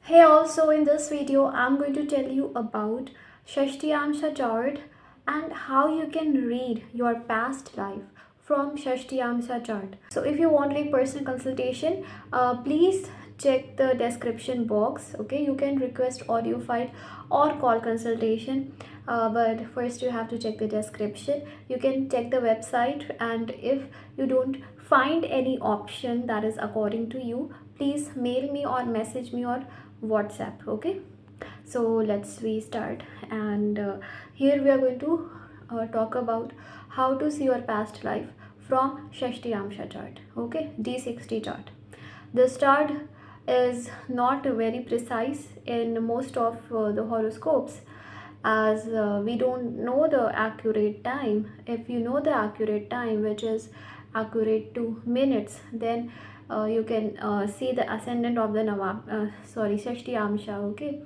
Hey, also in this video, I'm going to tell you about Shashtiamsha Chart and how you can read your past life from Shashtiamsha Chart. So if you want a personal consultation, please check the description box. Okay, you can request audio file or call consultation. But first you have to check the description. You can check the website, and if you don't find any option that is according to you, please mail me or message me or WhatsApp. Okay, so let's restart. And here we are going to talk about how to see your past life from Shashtiamsha chart. Okay, D60 chart. This chart is not very precise in most of the horoscopes, as we don't know the accurate time. If you know the accurate time, which is accurate to minutes, then you can see the ascendant of the Shashti Amsha. Okay,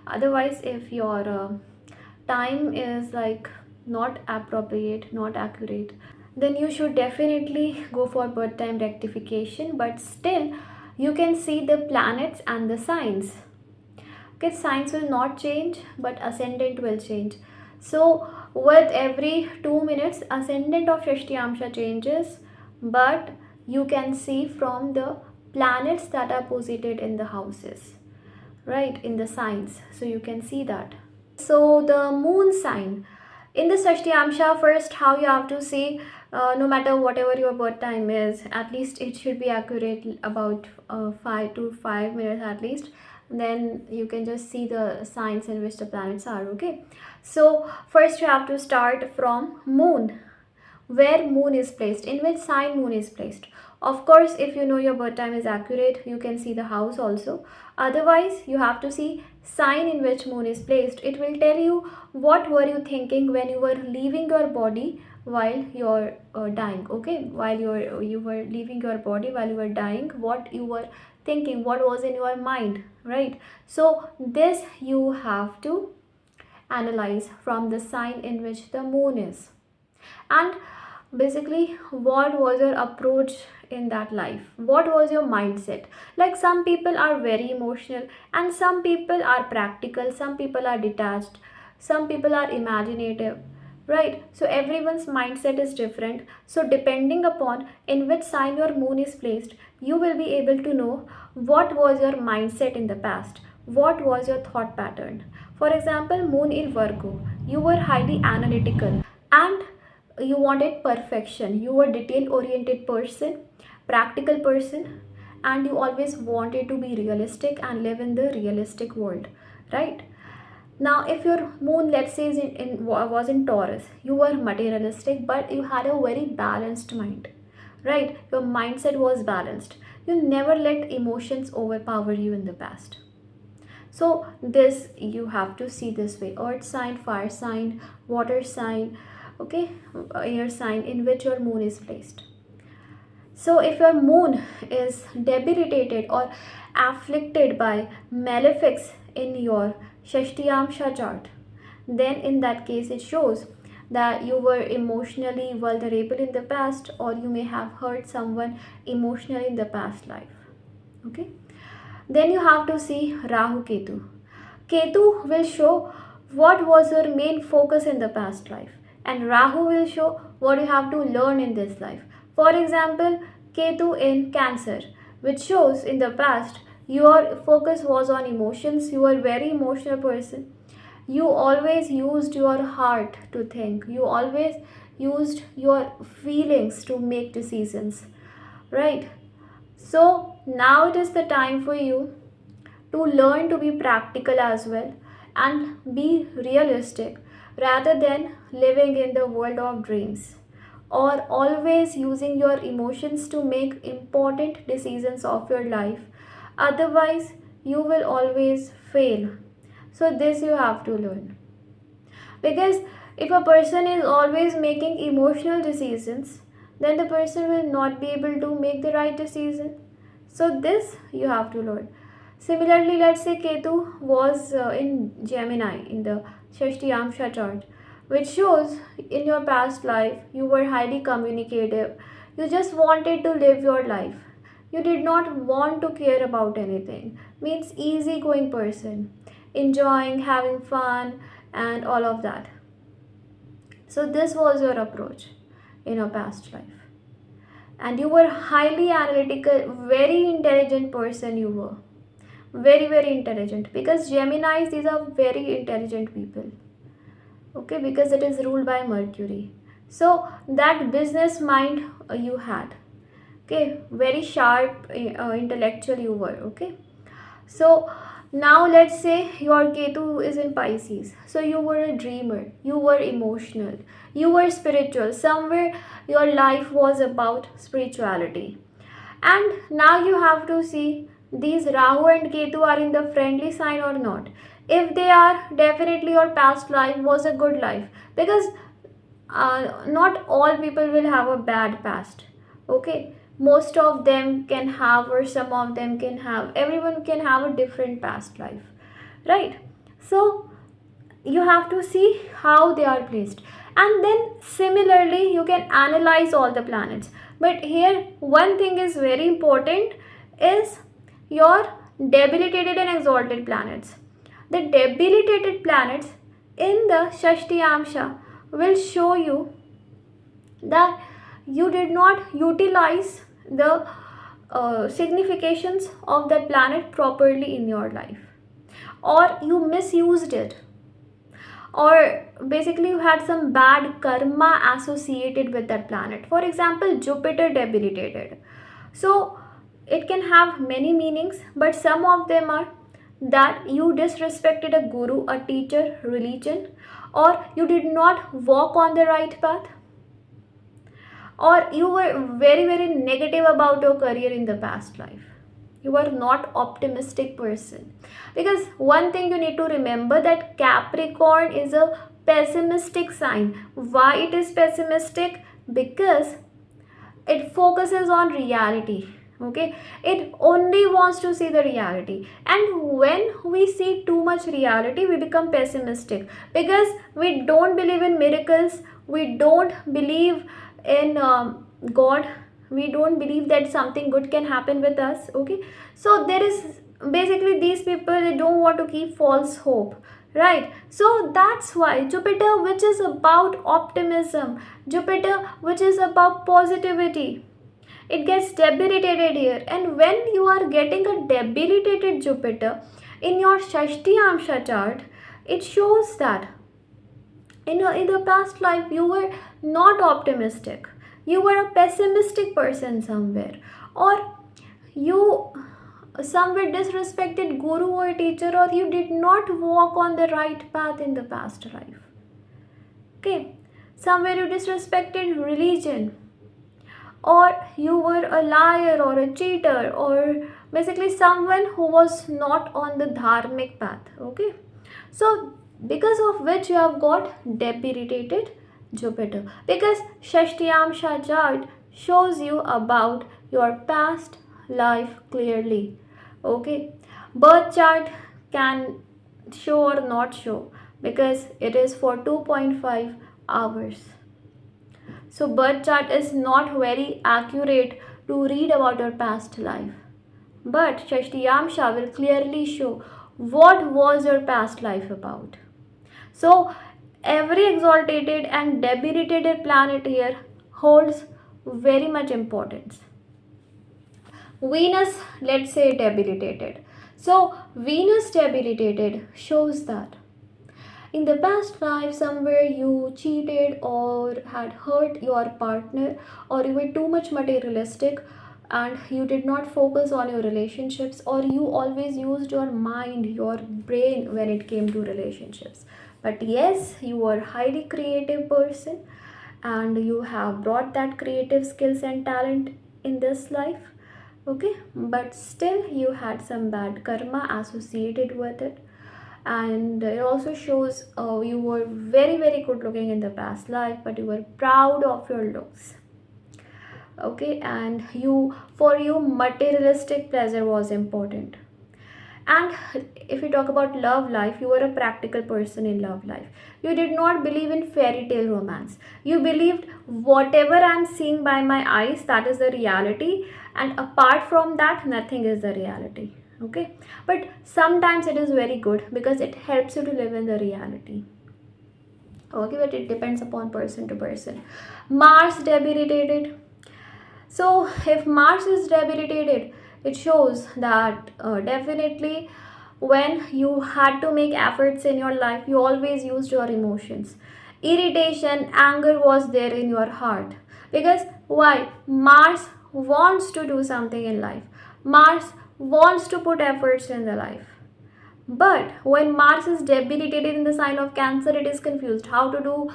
otherwise if your time is like not appropriate, not accurate, then you should definitely go for birth time rectification. But still you can see the planets and the signs. Okay, signs will not change, but ascendant will change. So with every 2 minutes, ascendant of Shashtiamsha changes, but you can see from the planets that are posited in the houses, right, in the signs. So you can see that. So the moon sign in the Shashtiamsha, first how you have to see, no matter whatever your birth time is, at least it should be accurate about 5 to 5 minutes at least. Then you can just see the signs in which the planets are. Okay, so first you have to start from moon, where moon is placed, in which sign moon is placed. Of course, if you know your birth time is accurate, you can see the house also. Otherwise you have to see sign in which moon is placed. It will tell you what were you thinking when you were leaving your body while you're dying. Okay, while you were leaving your body, while you were dying, what you were thinking, what was in your mind, right? So this you have to analyze from the sign in which the moon is. And basically, what was your approach in that life? What was your mindset? Like, some people are very emotional, and some people are practical, some people are detached, some people are imaginative, right? So everyone's mindset is different. So depending upon in which sign your moon is placed, you will be able to know what was your mindset in the past, what was your thought pattern. For example, moon in Virgo, you were highly analytical and you wanted perfection. You were detail oriented person, practical person, and you always wanted to be realistic and live in the realistic world, right? Now if your moon, let's say, was in Taurus, you were materialistic, but you had a very balanced mind, right? Your mindset was balanced. You never let emotions overpower you in the past. So this you have to see this way: earth sign, fire sign, water sign, okay, air sign in which your moon is placed. So if your moon is debilitated or afflicted by malefics in your Shashtiyamsha chart, then in that case it shows that you were emotionally vulnerable in the past, or you may have hurt someone emotionally in the past life. Okay, then you have to see Rahu Ketu. Ketu will show what was your main focus in the past life, and Rahu will show what you have to learn in this life. For example, Ketu in Cancer, which shows in the past your focus was on emotions. You were a very emotional person. You always used your heart to think. You always used your feelings to make decisions, right? So now it is the time for you to learn to be practical as well and be realistic, rather than living in the world of dreams or always using your emotions to make important decisions of your life. Otherwise you will always fail. So this you have to learn, because if a person is always making emotional decisions, then the person will not be able to make the right decision. So this you have to learn. Similarly, let's say Ketu was in Gemini in the Shashtiyamsha chart, which shows in your past life you were highly communicative. You just wanted to live your life. You did not want to care about anything. Means easygoing person, enjoying, having fun, and all of that. So this was your approach in your past life. And you were highly analytical, very intelligent person you were. Very, very intelligent. Because Geminis, these are very intelligent people. Okay, because it is ruled by Mercury. So that business mind you had. Okay, very sharp intellectual you were. Okay, so now let's say your Ketu is in Pisces. So you were a dreamer, you were emotional, you were spiritual. Somewhere your life was about spirituality. And now you have to see these Rahu and Ketu are in the friendly sign or not. If they are, definitely your past life was a good life, because not all people will have a bad past. Okay, most of them can have, or some of them can have, everyone can have a different past life, right? So you have to see how they are placed, and then similarly you can analyze all the planets. But here one thing is very important, is your debilitated and exalted planets. The debilitated planets in the Shashtiamsha will show you that you did not utilize the significations of that planet properly in your life, or you misused it, or basically you had some bad karma associated with that planet. For example, Jupiter debilitated. So it can have many meanings, but some of them are that you disrespected a guru, a teacher, religion, or you did not walk on the right path, or you were very, very negative about your career in the past life. You are not optimistic person, because one thing you need to remember, that Capricorn is a pessimistic sign. Why it is pessimistic? Because it focuses on reality. Okay, it only wants to see the reality, and when we see too much reality we become pessimistic, because we don't believe in miracles, we don't believe in God, we don't believe that something good can happen with us. Okay, so there is basically these people, they don't want to keep false hope, right? So that's why Jupiter, which is about optimism, Jupiter which is about positivity, it gets debilitated here. And when you are getting a debilitated Jupiter in your Shashtiamsha chart, it shows that in the past life you were not optimistic, you were a pessimistic person somewhere, or you somewhere disrespected guru or teacher, or you did not walk on the right path in the past life. Okay, somewhere you disrespected religion, or you were a liar or a cheater, or basically someone who was not on the dharmic path. Okay, so because of which you have got debilitated Jupiter, because Shashtiamsha chart shows you about your past life clearly. Okay, birth chart can show or not show, because it is for 2.5 hours. So birth chart is not very accurate to read about your past life. But Shashtiyamsha will clearly show what was your past life about. So every exalted and debilitated planet here holds very much importance. Venus, let's say debilitated. So Venus debilitated shows that in the past life somewhere you cheated or had hurt your partner, or you were too much materialistic and you did not focus on your relationships, or you always used your mind, your brain when it came to relationships. But yes, you are highly creative person, and you have brought that creative skills and talent in this life. Okay, but still you had some bad karma associated with it. And it also shows you were very, very good looking in the past life, but you were proud of your looks. Okay, and you, for you materialistic pleasure was important, And if you talk about love life, you were a practical person in love life. You did not believe in fairy tale romance. You believed whatever I'm seeing by my eyes, that is the reality, and apart from that, nothing is the reality. Okay, but sometimes it is very good because it helps you to live in the reality. Okay, but it depends upon person to person. Mars debilitated. So, if Mars is debilitated, it shows that definitely when you had to make efforts in your life, you always used your emotions. Irritation, anger was there in your heart. Because why? Mars wants to do something in life, Mars wants to put efforts in the life. But when Mars is debilitated in the sign of Cancer, it is confused how to do,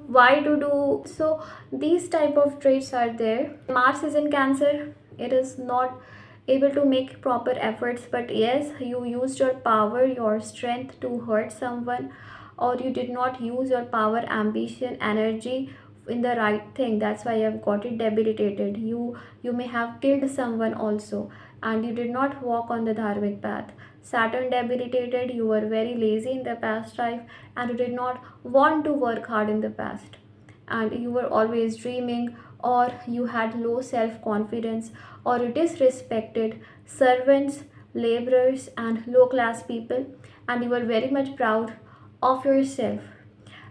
why to do. So these type of traits are there. Mars is in Cancer, it is not able to make proper efforts, but yes, you used your power, your strength to hurt someone, or you did not use your power, ambition, energy in the right thing. That's why you have got it debilitated. You may have killed someone also, and you did not walk on the dharmic path. Saturn debilitated, you were very lazy in the past life, and you did not want to work hard in the past, and you were always dreaming, or you had low self confidence, or you disrespected servants, laborers, and low class people, and you were very much proud of yourself,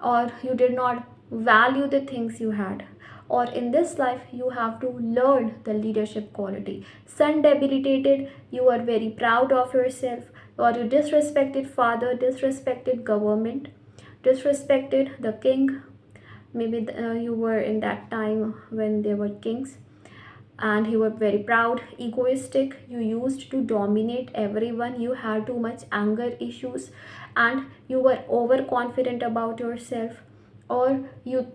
or you did not value the things you had, or in this life you have to learn the leadership quality. Sun debilitated, you are very proud of yourself, or you disrespected father, disrespected government, disrespected the king. Maybe you were in that time when they were kings, and you were very proud, egoistic, you used to dominate everyone, you had too much anger issues, and you were overconfident about yourself, or you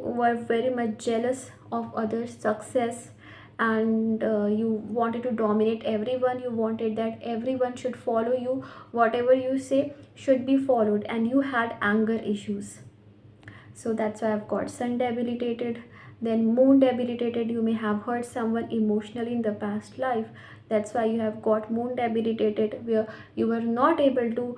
were very much jealous of others success, and you wanted to dominate everyone, you wanted that everyone should follow you, whatever you say should be followed, and you had anger issues. So that's why I've got sun debilitated. Then moon debilitated, you may have hurt someone emotionally in the past life. That's why you have got moon debilitated, where you were not able to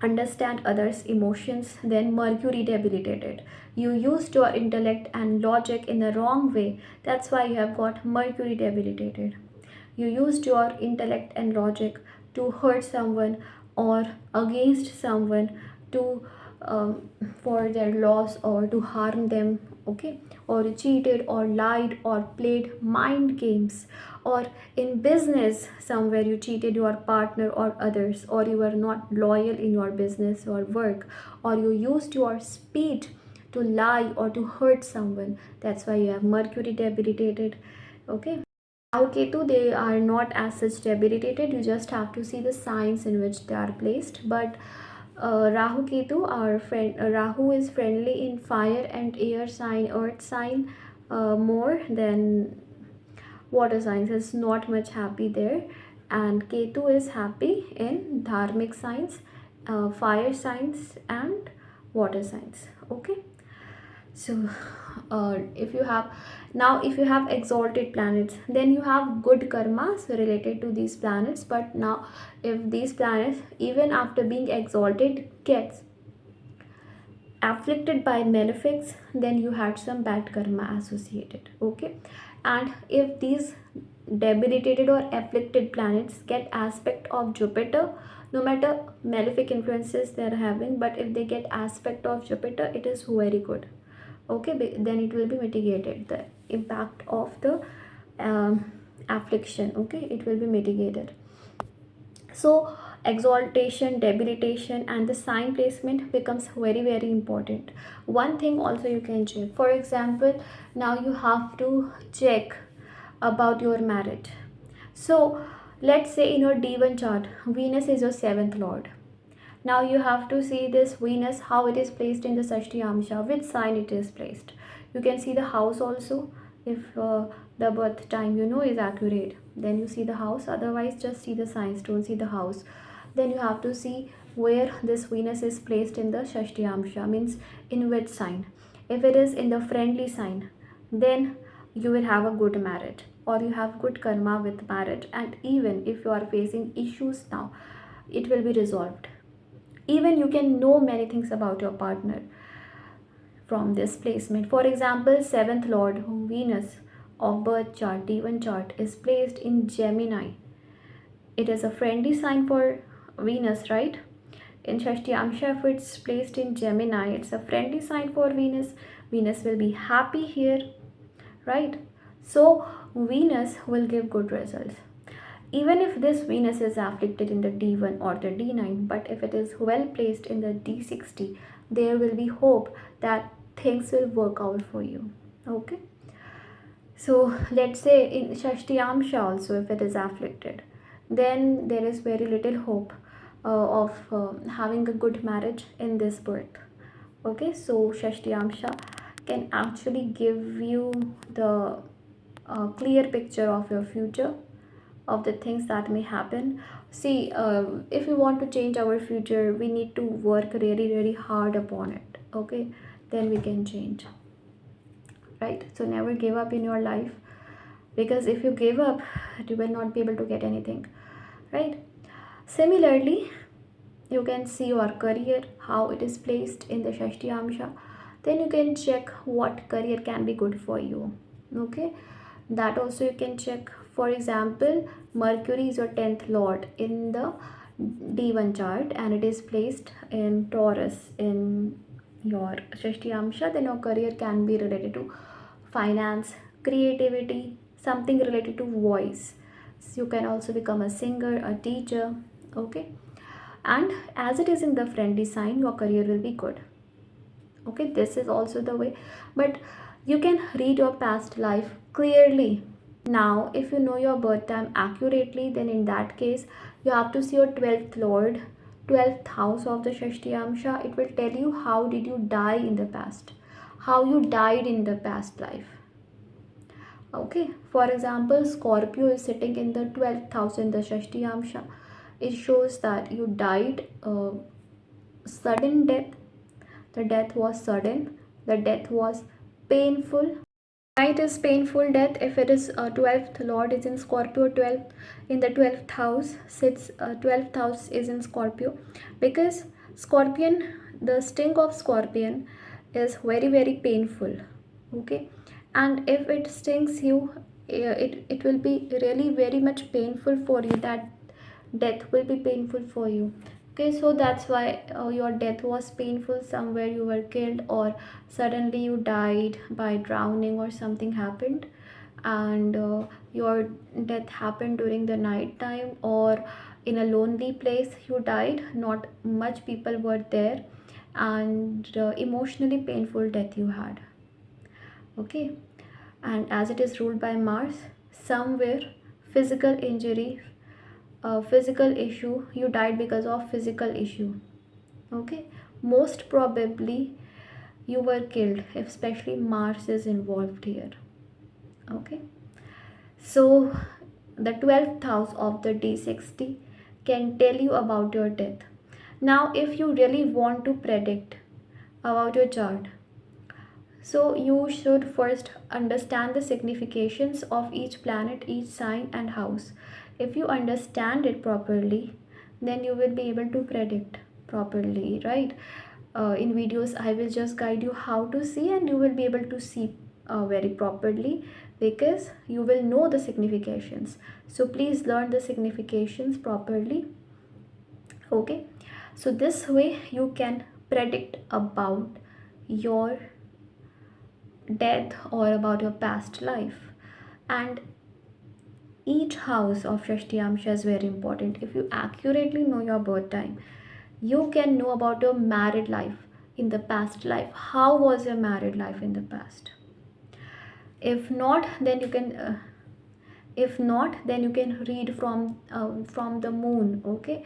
understand others emotions. Then mercury debilitated, you used your intellect and logic in the wrong way. That's why you have got mercury debilitated. You used your intellect and logic to hurt someone, or against someone, to for their loss, or to harm them. Okay, or you cheated, or lied, or played mind games, or in business somewhere you cheated your partner or others, or you were not loyal in your business or work, or you used your speed to lie or to hurt someone. That's why you have mercury debilitated. Okay, Rahu Ketu, they are not as such debilitated. You just have to see the signs in which they are placed. But Rahu Ketu, our friend, Rahu is friendly in fire and air sign, earth sign, more than water signs. Is not much happy there. And Ketu is happy in dharmic signs, fire signs, and water signs. Okay, so if you have, now if you have exalted planets, then you have good karmas related to these planets. But now if these planets, even after being exalted, gets afflicted by malefics, then you had some bad karma associated. Okay, and if these debilitated or afflicted planets get aspect of Jupiter, no matter malefic influences they are having, but if they get aspect of Jupiter, it is very good. Okay, then it will be mitigated, the impact of the affliction. Okay, it will be mitigated. So exaltation, debilitation, and the sign placement becomes very very important. One thing also you can check, for example, now you have to check about your marriage. So let's say in your D1 chart, Venus is your 7th lord. Now you have to see this Venus, how it is placed in the Shashtiamsha, which sign it is placed. You can see the house also. If the birth time is accurate, then you see the house. Otherwise, just see the signs, don't see the house. Then you have to see where this Venus is placed in the Shashtiamsha, means in which sign. If it is in the friendly sign, then you will have a good marriage. or you have good karma with marriage, and even if you are facing issues now, it will be resolved. Even you can know many things about your partner from this placement. For example, seventh lord Venus of birth chart, D1 chart, is placed in Gemini. It is a friendly sign for Venus, right? In Shashtiamsha, if it's placed in Gemini, it's a friendly sign for Venus. Venus will be happy here, right? So Venus will give good results. Even if this Venus is afflicted in the D1 or the D9, but if it is well placed in the D60, there will be hope that things will work out for you. Okay. So let's say in Shashtiamsha also, if it is afflicted, then there is very little hope of having a good marriage in this birth. Okay, so Shashtiamsha can actually give you the clear picture of your future, of the things that may happen. See, if we want to change our future, we need to work really, really hard upon it. Okay, then we can change, right? So never give up in your life, because if you give up, you will not be able to get anything, right? Similarly, you can see your career, how it is placed in the Shashtiamsha. Then you can check what career can be good for you. Okay, that also you can check. For example, Mercury is your 10th lord in the D1 chart, and it is placed in Taurus in your Shashtiamsha. Then your career can be related to finance, creativity, something related to voice. So you can also become a singer, a teacher. Okay, and as it is in the friendly sign, your career will be good. Okay, this is also the way. But you can read your past life clearly. Now if you know your birth time accurately, then in that case you have to see your 12th lord, 12th house of the Shashtiamsha. It will tell you how did you die in the past, how you died in the past life. Okay, for example, Scorpio is sitting in the 12th house in the Shashtiamsha. It shows that you died sudden death. The death was sudden, the death was painful. Why it is painful death? If it is 12th lord is in Scorpio, 12th in the 12th house sits, 12th house is in Scorpio, because Scorpion, the sting of Scorpion is very, very painful. Okay, and if it stings you, it will be really very much painful for you. That death will be painful for you. Okay, so that's why your death was painful. Somewhere you were killed, or suddenly you died by drowning, or something happened, and your death happened during the night time, or in a lonely place you died, not much people were there, and emotionally painful death you had. Okay, and as it is ruled by Mars, somewhere physical injury, physical issue, you died because of physical issue. Okay, most probably you were killed, if especially Mars is involved here. Okay, so the 12th house of the D60 can tell you about your death. Now if you really want to predict about your chart, so you should first understand the significations of each planet, each sign and house. If you understand it properly, then you will be able to predict properly, right? In videos, I will just guide you how to see, and you will be able to see very properly, because you will know the significations. So please learn the significations properly. Okay, so this way you can predict about your death or about your past life. And each house of Shashtiamsha is very important. If you accurately know your birth time, you can know about your married life in the past life. How was your married life in the past? If not, then you can read from the moon. Okay,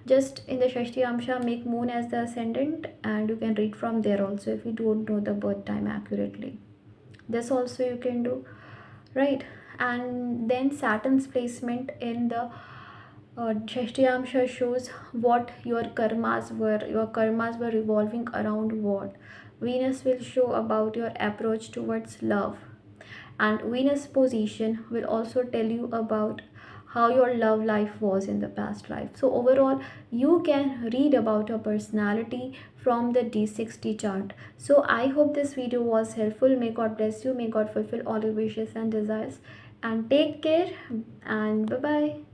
just in the Shashtiamsha make moon as the ascendant, and you can read from there also if you don't know the birth time accurately. This also you can do, right? And then Saturn's placement in the Shashtiamsha shows what your karmas were. Your karmas were revolving around what? Venus will show about your approach towards love, and Venus position will also tell you about how your love life was in the past life. So overall, you can read about your personality from the D60 chart. So I hope this video was helpful. May God bless you. May God fulfill all your wishes and desires. And take care, and bye bye.